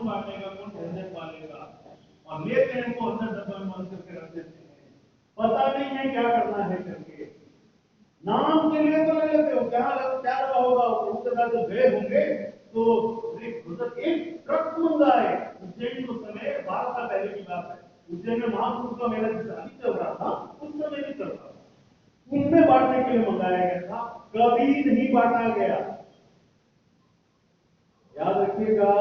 बांटेगा, कौन ठंडक पालेगा, और लेते हैं तो अंदर डब्बा में बंद करके रख देते हैं, पता नहीं है क्या करना है करके। नाम के लिए तो ले लेते हो, क्या लगा होगा, उसके बाद जो गए होंगे तो एक ट्रक मंगाए। उज्जैन उस समय 12 साल पहले की बात है, उज्जैन में महापुरुष का मेला शादी चल रहा था, उस समय नहीं चल रहा, उनमें बांटने के लिए मंगाया गया था, कभी नहीं बांटा गया। याद रखिएगा,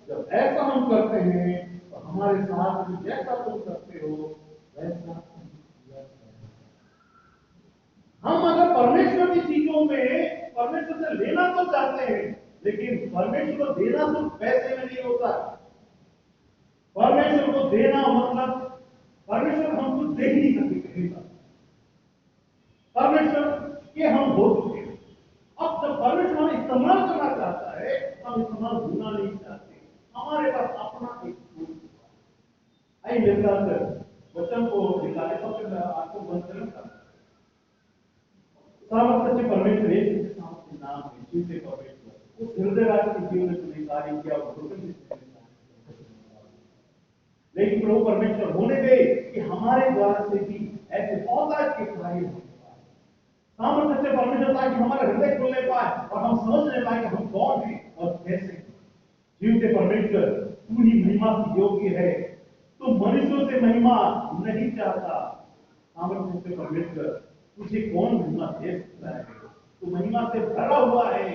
जब ऐसा हम करते हैं तो हमारे साथ में जैसा तुम करते हो वैसा हम अगर परमेश्वर की चीजों में परमेश्वर से लेना तो चाहते हैं, लेकिन परमेश्वर को देना सिर्फ पैसे में नहीं होता। परमेश्वर को देना मतलब परमेश्वर हमको दे ही नहीं सकते कहीं पर, परमेश्वर के हम हो चुके हैं। अब जब परमेश्वर हमें इस्तेमाल करना चाहता है, हम इस्तेमाल होना नहीं चाहते, हमारे पास अपना एक आई मिलता है। वचन को निकाले तो फिर आपको बंद करूंगा। सामर्थ्य परमेश्वर एक के नाम है, जीते परमेश्वर उस हृदय राज के जीवन में तुमने कार्य किया, लेकिन प्रभु परमेश्वर होने दे कि हमारे द्वारा से भी ऐसे बहुत आज के कार्य होने पाए। सामर्थ्य परमेश्वर ताकि हमारे हृदय खुलने पाए और हम समझने पाए कि हम कौन हैं और कैसे। जीवते परमेश्वर तू ही महिमा की योग्य है, तू मनुष्यों से महिमा नहीं चाहता। सामर्थ्य परमेश्वर तुझे कौन महिमा दे सकता है? तू महिमा से भरा हुआ है,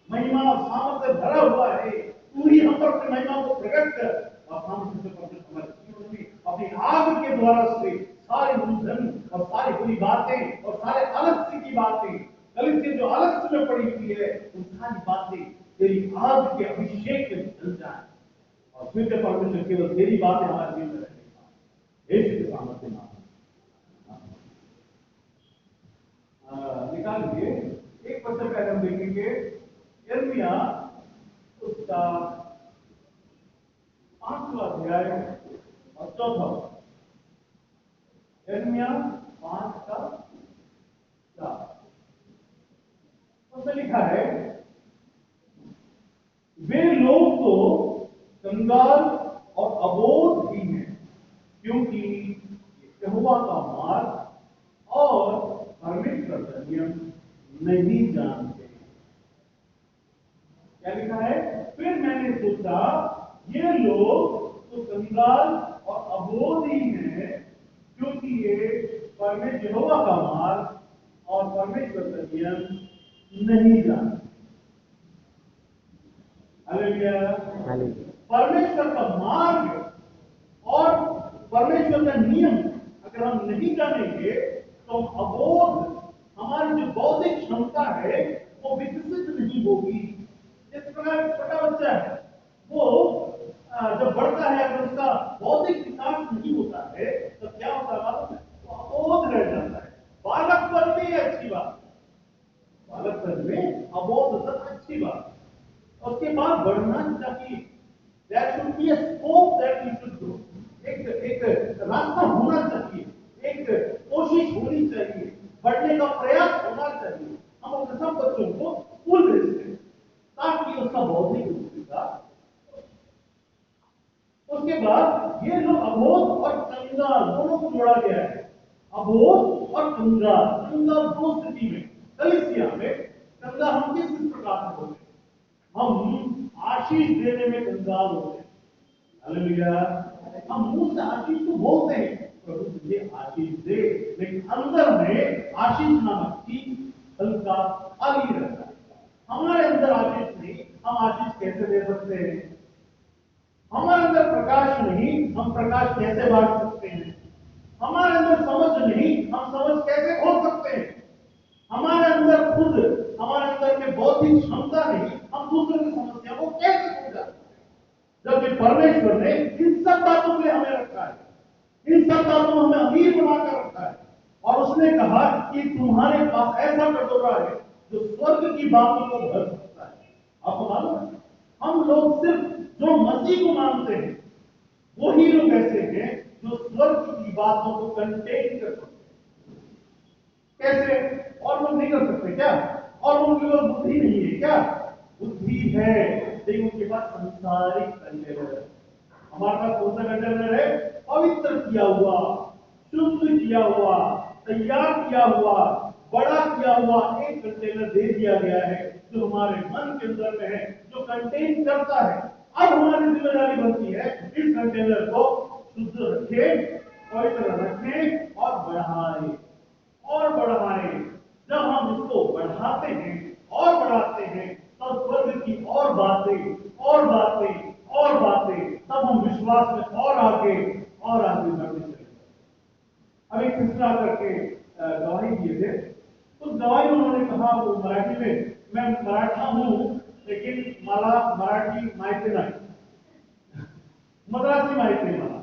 महिमा और सामर्थ्य से भरा हुआ है, तू ही हम पर अपनी महिमा को प्रकट कर। और सामर्थ्य परमेश्वर हमारे जीवन में अपनी आग के द्वारा से सारे उलझन और सारी बुरी बातें और सारे आलस्य की बातें, कलिसिया जो आलस्य में पड़ी हुई है, उन सारी बातें तेरी आग के अभिषेक में जल जाए और फिर परमेश्वर केवल तेरी बातें हमारे जीवन में रहने पाए। यीशु के सामर्थ्य नाम निकाल लिए। एक वचन का हम देखेंगे, यिर्मयाह उसका 5वां अध्याय और 4वां। यिर्मयाह 5 का 4 उसमें लिखा है, वे लोग तो कंगाल और अबोध भी हैं, क्योंकि यहोवा का मार्ग और परमेश्वर का नियम नहीं जानते। क्या लिखा है? फिर मैंने सोचा ये लोग तो कंगाल और अबोधी हैं, क्योंकि ये परमेश्वर यहोवा का मार्ग और परमेश्वर का नियम नहीं जानते। हालेलुया। परमेश्वर का मार्ग और परमेश्वर का नियम अगर हम नहीं जानेंगे तो हम अबोध, हमारी जो बौद्धिक क्षमता है वो विकसित नहीं होगी। इस प्रकार छोटा बच्चा है, वो जब बढ़ता है अगर उसका बौद्धिक विकास नहीं होता है तो क्या होता है मालूम है? वो अबोध रह जाता है। बालकपन में अच्छी बात, बालकपन में अबोध अच्छी बात, उसके बाद बढ़ना चाहिए। There should be a scope that we should do. एक रास्ता होना चाहिए, एक कोशिश होनी चाहिए, बढ़ने का प्रयास होना चाहिए। हम अपने सब बच्चों को स्कूल भेजते हैं ताकि उसका बौद्धिक विकास। उसके बाद ये लोग अबोध और कंगाल दोनों को जोड़ा गया है। अबोध और कंगाल, कंगाल दो स्थिति में, कलीसिया में कंगाल हम किस प्रकार से होते हैं? हम आशीष देने में कंगाल होते हैं। हालेलुया। हम मुंह से आशीष तो बोलते हैं, प्रभु मुझे आशीष दे, लेकिन अंदर में आशीष नामक चीज हल्का खाली रहता है। हमारे अंदर आशीष नहीं, हम आशीष कैसे दे सकते हैं? हमारे अंदर प्रकाश नहीं, हम प्रकाश कैसे बांट सकते हैं? हमारे अंदर समझ नहीं, हम समझ कैसे खोल सकते हैं? हमारे अंदर खुद, हमारे अंदर में बौद्धिक क्षमता नहीं, हम दूसरों की समस्या को कैसे समझ सकते हैं? जबकि परमेश्वर ने इन सब बातों के लिए हमें रखा है, इन सब बातों में हमें अमीर बनाकर रखा है, और उसने कहा कि तुम्हारे पास ऐसा कटोरा है जो स्वर्ग की बातों को भर सकता है। आपको मालूम है, हम लोग सिर्फ जो मसीह को मानते हैं वही लोग ऐसे हैं जो स्वर्ग की बातों को कंटेन कर सकते हैं। कैसे? और लोग नहीं कर सकते क्या? और उनके पास बुद्धि नहीं है क्या? बुद्धि है, लेकिन उनके पास संसारिक कंटेनर है। हमारे पास कौन सा कंटेनर है? पवित्र किया हुआ, शुद्ध किया हुआ, तैयार किया हुआ, बड़ा किया हुआ एक कंटेनर दे दिया गया है जो हमारे मन के अंदर में है, जो कंटेन करता है। अब हमारी जिम्मेदारी बनती है इस कंटेनर को शुद्ध रखें, पवित्र रखें और बढ़ाएं और बढ़ाएं। जब हम इसको बढ़ाते हैं और बढ़ाते हैं तब स्वर्ग की और बातें और बातें और बातें, तब हम विश्वास में और आगे बढ़ते चले। अब एक सिलसिला करके गवाही दिए थे, उस गवाही में उन्होंने कहा, वो मराठी में, मैं मराठा हूं लेकिन मला मराठी माहिती नहीं, मद्रासी माहिती नहीं मला,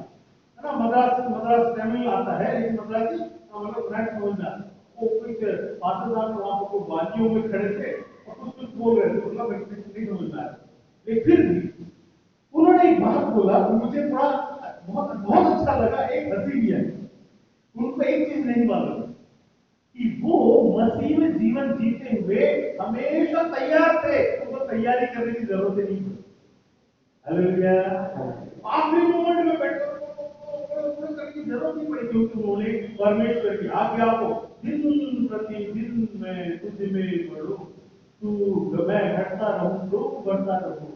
है ना। मद्रास तमिल आता है लेकिन मद्रासी मतलब मराठी समझ में आता है। वो कुछ पाकिस्तान में वहां पर वादियों में खड़े थे और कुछ कुछ बोल रहे थे, मतलब नहीं समझ में आया, लेकिन फिर भी उन्होंने एक बात बोला तो मुझे थोड़ा बहुत बहुत अच्छा लगा, एक हंसी भी है। उनको एक चीज नहीं मालूम कि वो मसीह में जीवन जीते हुए हमेशा तैयार थे, उनको तैयारी करने की जरूरत नहीं थी। हालेलुया। आखिरी मोमेंट में बैठकर करने की जरूरत नहीं पड़ी, क्योंकि उन्होंने परमेश्वर की आज्ञा को दिन प्रति दिन मैं तुझ में बढ़ूं, तू मैं घटता रहूं तो बढ़ता रहूं।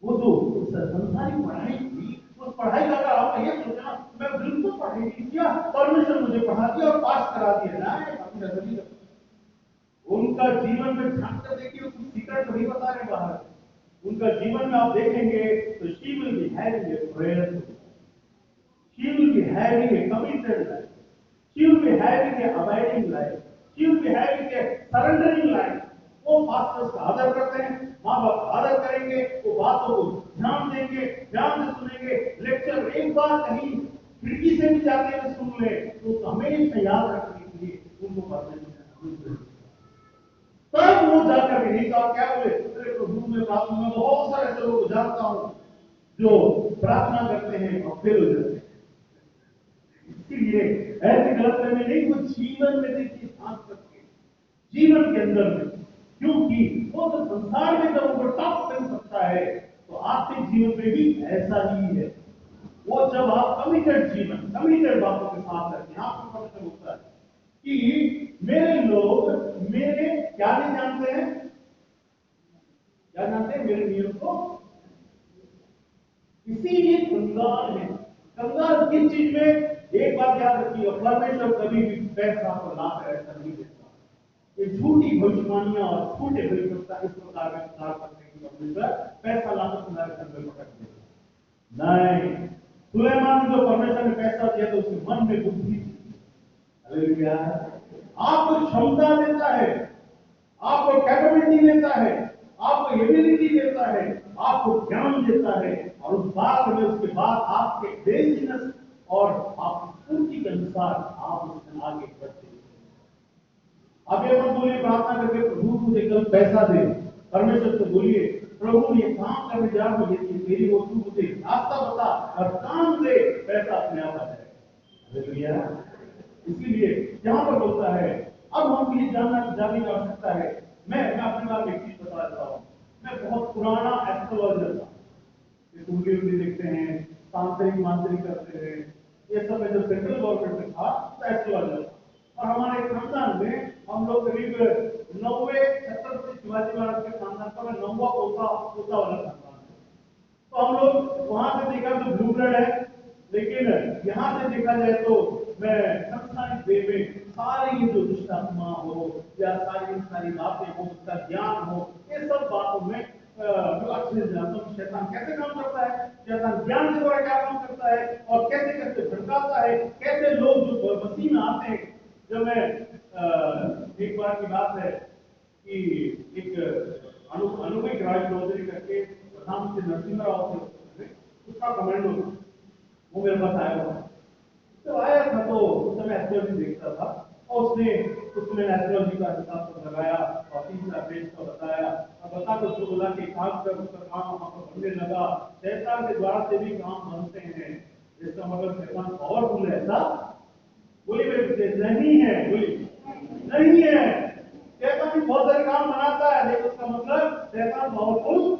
वो जो संसारी पढ़ाई थी, उस पढ़ाई का अगर आप ये सोचना, मैं बिल्कुल पढ़ाई नहीं किया, परमेश्वर मुझे पढ़ा दिया और पास करा दिया ना, उनका जीवन में झांक कर देखिए, कुछ सीक्रेट नहीं बता रहे बाहर। उनका जीवन में आप देखेंगे तो she will be having a prayer, she will be having a committed life, she will be having a abiding life, she will be having a surrendering life। वो पास्टर्स का आदर करते हैं, माँ बाप का आदर करेंगे, वो बातों को ध्यान देंगे, ध्यान से सुनेंगे। लेक्चर एक बार कहीं खिड़की से भी जाते हुए सुन ले तो हमेशा याद रखने के लिए उनको परमेश्वर, तब वो जाकर के नहीं कहा, क्या बोले, अरे प्रभु में प्रार्थना में बहुत सारे ऐसे लोग जानता हूं जो प्रार्थना करते हैं और फेल हो जाते हैं। इसलिए ऐसे गलत करने नहीं, वो जीवन में देखिए सांस करके जीवन के अंदर में, क्योंकि वो तो संसार में जब वो टॉप कर सकता है तो आर्थिक जीवन में भी ऐसा ही है। वो जब आप कमिटेड जीवन, कमिटेड बातों के साथ करते हैं, आपको पता होता है कि मेरे लोग मेरे क्या नहीं जानते हैं, क्या जानते हैं मेरे नियम को, इसीलिए कंगाल है। कंगाल किस चीज में? एक बात याद रखिए, परमेश्वर कभी भी पैसा को लाभ ऐसा नहीं देता। ये झूठी भविष्यवाणियां और झूठे भविष्यवक्ता इस प्रकार में प्रचार करते हैं कि परमेश्वर पैसा लाकर तुम्हारे घर में पकड़ देगा। नहीं, सुलेमान जो परमेश्वर ने पैसा दिया तो उसके मन में बुद्धि थी। हालेलुया। आपको क्षमता देता है, आपको कैपेबिलिटी देता है, आपको एबिलिटी देता है, आपको ज्ञान देता है, और उस बात में उसके बाद आपके बेसिकनेस और आपकी पूर्ति के अनुसार आप उसमें आगे बढ़ते हैं। आप ये मत बोलिए प्रार्थना करके प्रभु मुझे कल पैसा दे, परमेश्वर से बोलिए प्रभु ये काम करने जा रहा हूं, ये मेरी वो तू मुझे रास्ता बता और काम दे, पैसा अपने आप आ जाएगा। हालेलुया। इसीलिए यहां पर बोलता है, अब हम ये जानने की आवश्यकता है। मैं अपने बारे में एक चीज बता देता हूं, मैं बहुत पुराना एस्ट्रोलॉजर था, कुंडली देखते हैं, तांत्रिक मांत्रिक करते हैं, ये सब में जब सेंट्रल गवर्नमेंट में था तो एस्ट्रोलॉजर था। और हमारे खानदान में हम लोग करीब 90 छत्रपति शिवाजी महाराज के खानदान का 9वां पोता वाला खानदान है। तो हम लोग वहां से देखा तो ब्लू ब्लड है, लेकिन यहाँ से देखा जाए तो मैं संस्थानिक वे में सारी ये जो दुष्टात्मा हो या सारी बातें हो, उसका ज्ञान हो, ये सब बातों में जो अच्छे से जानता हूँ शैतान कैसे काम करता है, शैतान ज्ञान के द्वारा क्या काम करता है और कैसे कैसे भटकाता है, कैसे लोग जो मसीह में आते हैं। जब मैं एक बार की बात है कि एक अनुभवी राज चौधरी करके प्रधानमंत्री नरसिम्हा राव थे, उसका कमेंडो था, वो मेरे पास आया हुआ। तो आया था तो उस समय एस्ट्रोलॉजी देखता था और उसने एस्ट्रोलॉजी का हिसाब लगाया और 3-4 पेज का बताया और बता तो उसको बोला कि काम कर, उसका काम वहां पर बनने लगा। शैतान के द्वारा से भी काम बनते हैं, इसका मतलब शैतान पावरफुल है ऐसा? बोली मेरे नहीं है, बोली नहीं है। शैतान भी बहुत सारे काम बनाता है, लेकिन उसका मतलब शैतान पावरफुल